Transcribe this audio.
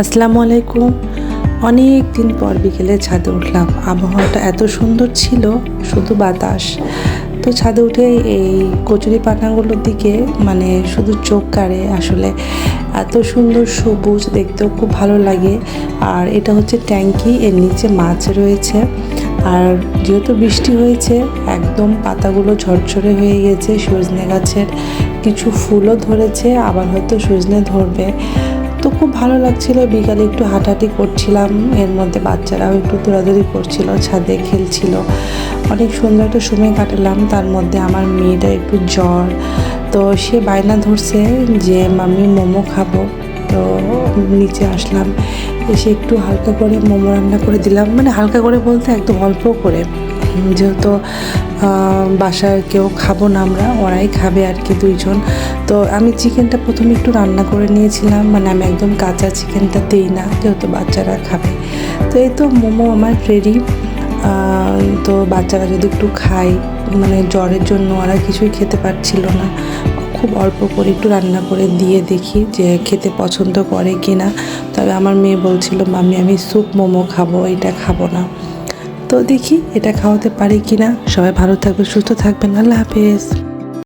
আসসালামু আলাইকুম। অনেক দিন পর বিকেলে ছাদে উঠলাম। আবহাওয়াটা এত সুন্দর ছিল, শুধু বাতাস। তো ছাদে উঠে এই কচুরি পানাগুলোর দিকে মানে শুধু চোখ কাড়ে আসলে। এত সুন্দর সবুজ, দেখতেও খুব ভালো লাগে। আর এটা হচ্ছে ট্যাঙ্কি, এর নিচে মাছ রয়েছে। আর যেহেতু বৃষ্টি হয়েছে, একদম পাতাগুলো ঝরঝরে হয়ে গেছে। সজনে গাছের কিছু ফুলও ধরেছে, আবার হয়তো সজনে ধরবে। তো খুব ভালো লাগছিল। বিকালে একটু হাঁটাহাঁটি করছিলাম, এর মধ্যে বাচ্চারাও একটু দৌড়াদৌড়ি করছিল, ছাদে খেলছিল। অনেক সুন্দর একটা সময় কাটালাম। তার মধ্যে আমার মেয়েটা একটু জ্বর, তো সে বায়না ধরছে যে মাম্মি মোমো খাবো। তো নিচে আসলাম, এসে একটু হালকা করে মোমো রান্না করে দিলাম। মানে হালকা করে বলতে একদম অল্প করে, যেহেতু বাসায় কেউ খাবো না আমরা, ওরাই খাবে আর কি, দুইজন। তো আমি চিকেনটা প্রথমে একটু রান্না করে নিয়েছিলাম, মানে আমি একদম কাঁচা চিকেনটা দিই না, যেহেতু বাচ্চারা খাবে। তো এই তো মোমো আমার রেডি। তো বাচ্চারা যদি একটু খায়, মানে জ্বরের জন্য ওরা কিছুই খেতে পারছিল না, খুব অল্প করে একটু রান্না করে দিয়ে দেখি যে খেতে পছন্দ করে কি না। তবে আমার মেয়ে বলছিল মাম্মি আমি স্যুপ মোমো খাবো, এটা খাবো না। তো দেখি এটা খাওয়াতে পারি কি না। সবাই ভালো থাকবেন, সুস্থ থাকবেন। আল্লাহ হাফেজ।